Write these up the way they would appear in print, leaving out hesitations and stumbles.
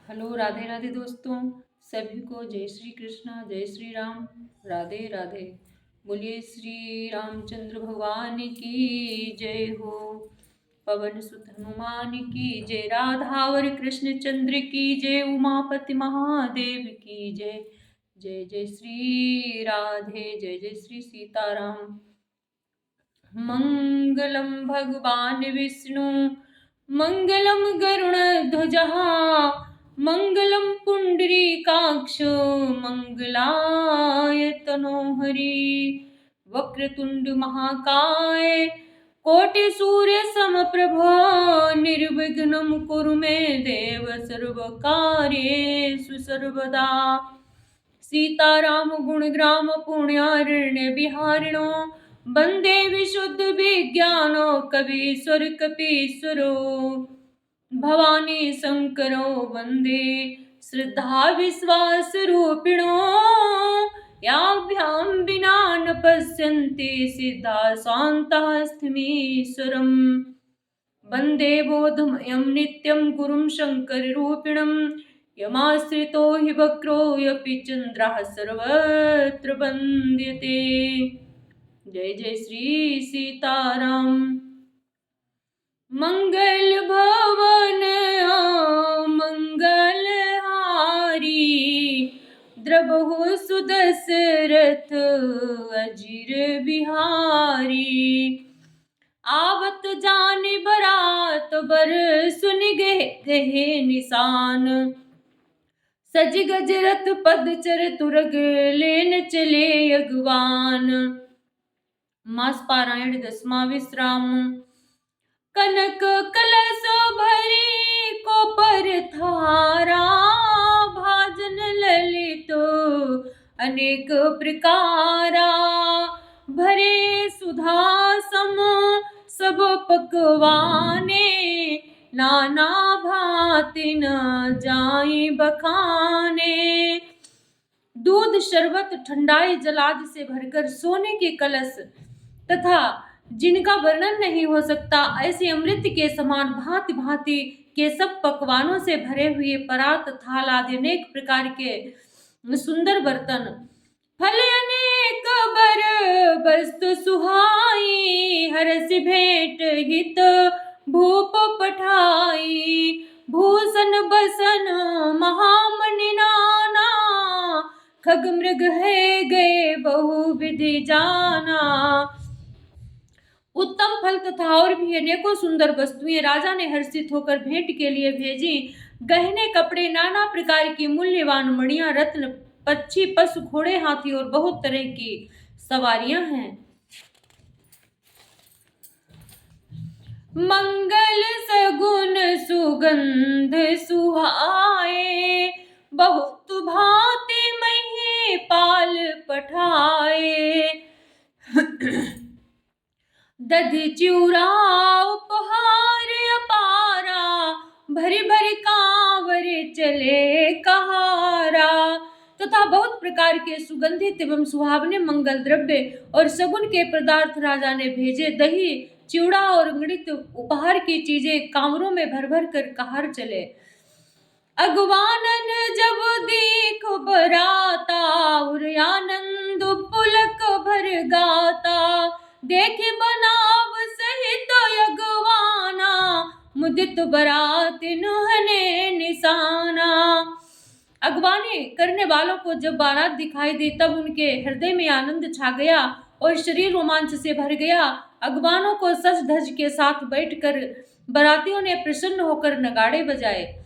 Hello, Radhe Radhe दोस्तों। सभी को जय श्री कृष्णा, जय श्री राम, राधे राधे। बोलिए श्री रामचंद्र भगवान की जय हो। पवन सुत हनुमान की जय, राधावर कृष्ण चंद्र की जय, उमापति महादेव की जय। जय जय श्री राधे, जय जय श्री सीताराम। मंगलम भगवान विष्णु, मंगलम गरुणध्वजः, मंगलम पुंडरीकाक्ष, मंगलाय तनोहरि। वक्रतुंड महाकाय, कोटि सूर्य समप्रभ, निर्विघ्नं कुरु मे देव, सर्वकार्येषु सर्वदा। सीताराम गुणग्राम पुण्यारण्य बिहारिणो, वंदे विशुद्ध विज्ञानो कवीश्वर कपीश्वरो। भवानी शंकरो वंदे श्रद्धा विश्वास रूपिणो, याभ्यां विना न पश्यन्ति सिद्धा शान्ताः स्थिमीश्वरम्। वंदे बोधमयं नित्यं गुरुं शङ्कररूपिणं, यमाश्रितो हि वक्रोऽपि चन्द्रः सर्वत्र वन्द्यते। जय जय श्री सीताराम। मंगल भवन मंगल हारी, द्रबहु सुदशरथ अजीर बिहारी। आवत जाने बरात बर, सुन गहे निशान, सज गजरथ पद चर तुरग, लेन चले अगवान। मास पारायण 10वां विश्राम। कनक कलश भरी को पर थारा, भाजन ललित अनेक प्रकारा। भरे सुधा सम सब पकवाने, नाना भांति न जाई बखाने। दूध शरबत ठंडाई जलाद से भरकर सोने के कलश तथा जिनका वर्णन नहीं हो सकता, ऐसे अमृत के समान भांति भांति के सब पकवानों से भरे हुए परात, थाल आदि अनेक प्रकार के सुंदर बर्तन। फल अनेक बर वस्तु सुहाई, हरस भेंट हित भूप पठाई। भूषण बसन महामणि नाना, खग मृग है गए बहु विधि जाना। उत्तम फल तथा और भी अनेकों सुंदर वस्तुएं राजा ने हर्षित होकर भेंट के लिए भेजी। गहने कपड़े, नाना प्रकार की मूल्यवान मणियां, रत्न, पक्षी, पशु, घोड़े, हाथी और बहुत तरह की सवारियां हैं। मंगल सगुन सुगंध सुहाए, बहुत भांति मही पाल पठाए। दधि चिउरा उपहार अपारा, भरी भरी कांवर चले कहारा। तथा बहुत प्रकार के सुगंधित एवं सुहावने मंगल द्रव्य और सगुन के पदार्थ राजा ने भेजे। दही, चिवड़ा और गणित उपहार की चीजें कांवरों में भर भर कर कहार चले। अगवानन जब देख बराता, और आनंद पुलक भर गाता। देखे बनाव सहित अगवाना, मुदित बरात नुहने निशाना। अगवानी करने वालों को जब बारात दिखाई दी, तब उनके हृदय में आनंद छा गया और शरीर रोमांच से भर गया। अगवानों को सज धज के साथ बैठकर बरातियों ने प्रसन्न होकर नगाड़े बजाए।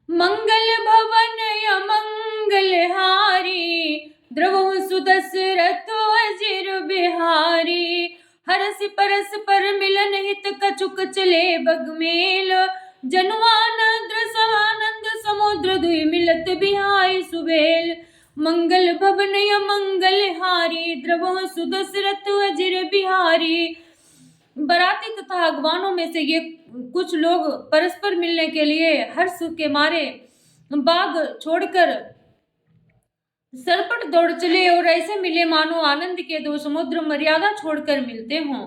मंगल भवन अमंगल हारी, द्रवहु सुदशरथ अजिर बिहारी। हरस परस पर मिलन हित, कछुक चले बगमेल। जनुआनंद समानंद समुद्र दुई मिलत बिहाई सुबेल। मंगल भवन अमंगल हारी, द्रवहु सुदशरथ अजिर बिहारी। बराती तथा अगवानों में से ये कुछ लोग परस्पर मिलने के लिए हर्ष के मारे बाग छोड़कर सरपट दौड़ चले और ऐसे मिले मानो आनंद के दो समुद्र मर्यादा छोड़कर मिलते हों।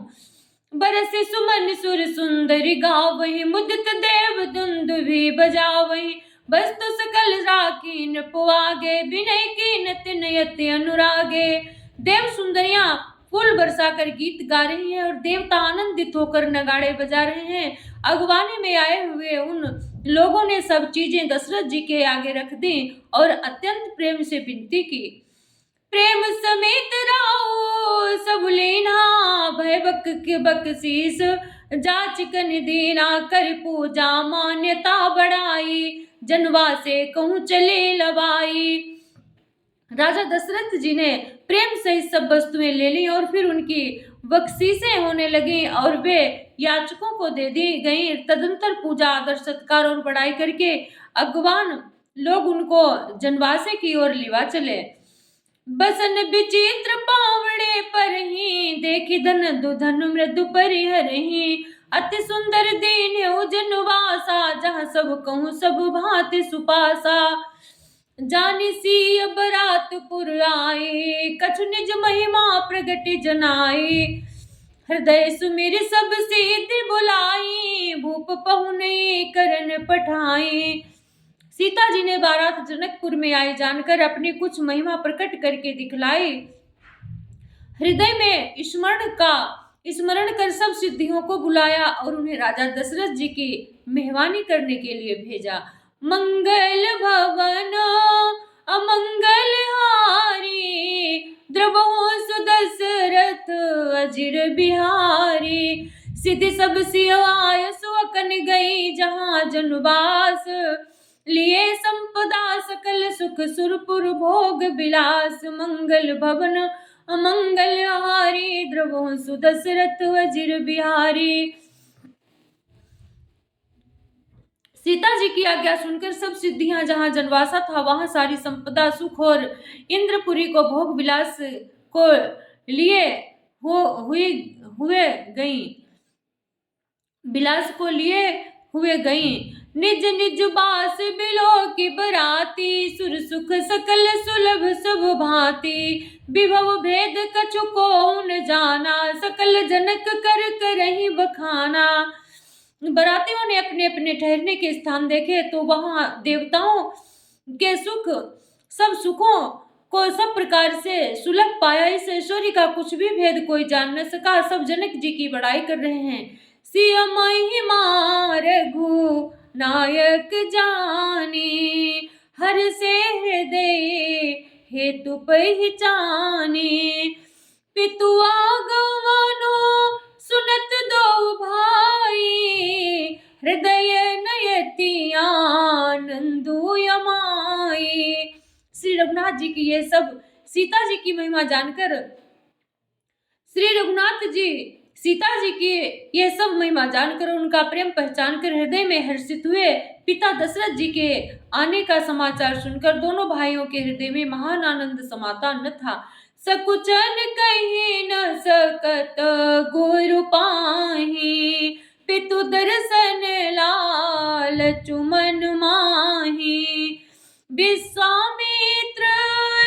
बरसे सुमन सुर सुंदरी गावहि, मुदित देव दुंदुभि बजावहि। बस तो सकल राखीन पुआगे, विनय कीन तिन यति अनुरागे। देव सुंदरियां फूल बरसा कर गीत गा रही हैं और देवता आनंदित होकर नगाड़े बजा रहे हैं। अगवानी में आए हुए उन लोगों ने सब चीजें दशरथ जी के आगे रख दी और अत्यंत प्रेम से विनती की। प्रेम समेत राओ सब लेना, भय बक के बकसीस जाच कन देना, कर पूजा मान्यता बढ़ाई, जनवा से कहूँ चले लबाई। राजा दशरथ जी ने प्रेम सहित सब वस्तुएं ले ली और फिर उनकी बख्शीशें होने लगी और वे याचकों को दे दी गई। तदंतर पूजा आदर सत्कार और बड़ाई करके अगवान लोग उनको जनवासे की ओर लिवा चले। बसन विचित्र पावड़े पर ही, देखी धन दुधन मृदु परिहर ही, अति सुंदर दीन जनवासा, जहाँ सब कहूँ सब भांति सुपासा। जानी सी बरातपुर आए, कछु निज महिमा प्रगट जनाए, हृदय सुमिर सब सिद्धि बुलाई, भूप पहुने करन पठाई। सीता जी ने बारात जनकपुर में आई जानकर अपनी कुछ महिमा प्रकट करके दिखलाई। हृदय में स्मरण कर सब सिद्धियों को बुलाया और उन्हें राजा दशरथ जी की मेहमानी करने के लिए भेजा। मंगल भवन अमंगल हारी, द्रवहु सुदशरथ अजिर बिहारी। सिद्धि सब सिवाय सुअकन गई, जहाँ जनवास लिए संपदा सकल सुख सुरपुर भोग विलास। मंगल भवन अमंगल हारी, द्रवहु सुदशरथ अजिर बिहारी। सीता जी की आज्ञा सुनकर सब सिद्धियां जहां जनवासा था वहां सारी संपदा सुख और इंद्रपुरी को भोग विलास को लिए हुए गई। निज निज बास बिलो की बराती, सुर सुख सकल सुलभ सब भांति। विभव भेद कछु को न जाना, सकल जनक कर करहि बखाना। बरातियों ने अपने अपने ठहरने के स्थान देखे तो वहां देवताओं के सब सुखों को सब प्रकार से सुलभ पाया। इस ऐश्वर्य का कुछ भी भेद कोई जान न सका। सब जनक जी की बड़ाई कर रहे हैं। सिय महिमा रघु नायक जाने, हर से हृदय हेतु पहचाने। पितु आगमनो सुनत दो भाई, हृदय नयति आनंदु यमाई। श्री रघुनाथ जी की ये सब सीता जी की महिमा जानकर श्री रघुनाथ जी सीता जी की ये सब महिमा जानकर उनका प्रेम पहचान कर हृदय में हर्षित हुए। पिता दशरथ जी के आने का समाचार सुनकर दोनों भाइयों के हृदय में महान आनंद समाता न था। सकुचन कही न सकत गुरु पाही, पितु दर्शन लाल चुमन माही। विश्वामित्र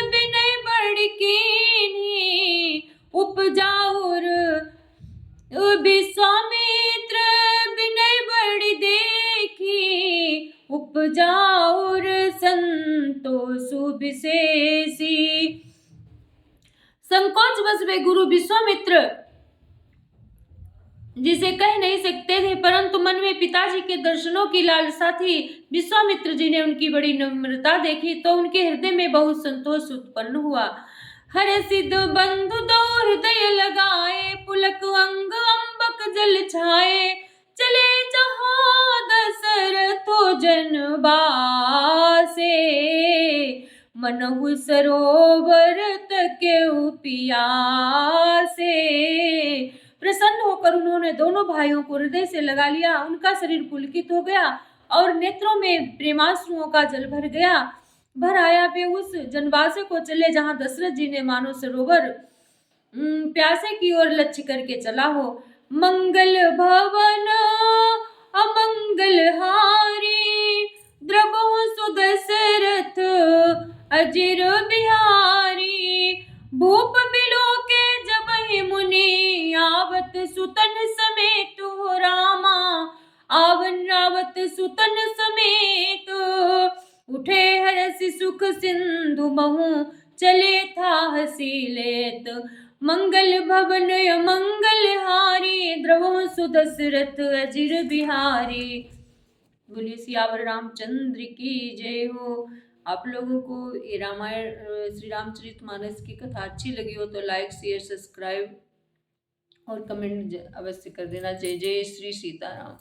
विनय बड़ कीन्ही, उपजाउर विश्वामित्र विनय बड़ देखी, उपजाउर संतोषु विशेषी। संकोच बस वे गुरु विश्वामित्र जिसे कह नहीं सकते थे, परंतु मन में पिताजी के दर्शनों की लालसा थी। विश्वामित्र जी ने उनकी बड़ी नम्रता देखी तो उनके हृदय में बहुत संतोष उत्पन्न हुआ। हर सिद्ध बंधु दो हृदय लगाए, पुलक अंग अम्बक जल छाए। चले जहाँ दशरथो जनवासे, मनहु सरोवर तकेउ पियासे। प्रसन्न होकर उन्होंने दोनों भाइयों को हृदय से लगा लिया। उनका शरीर पुलकित हो गया और नेत्रों में प्रेमाश्रुओं का जल भर आया। वे उस जनवासे को चले जहां दशरथ जी ने मानो सरोवर प्यासे की ओर लक्ष्य करके चला हो। मंगल भवन अमंगल हारी, द्रवहु सुदशरथ अजिर बिहारी। भूप बिलो के जबहि मुनि, आवत सुतन समेत हो रामा। आवन रावत सुतन समेत, सुख सिंधु महु चले था हसी लेत। मंगल भवन मंगल हारी द्रवहु सुदशरथ अजिर बिहारी। बोलिए सियावर रामचंद्र की जय हो। आप लोगों को ये रामायण श्री रामचरितमानस की कथा अच्छी लगी हो तो लाइक शेयर सब्सक्राइब और कमेंट अवश्य कर देना। जय जय श्री सीताराम।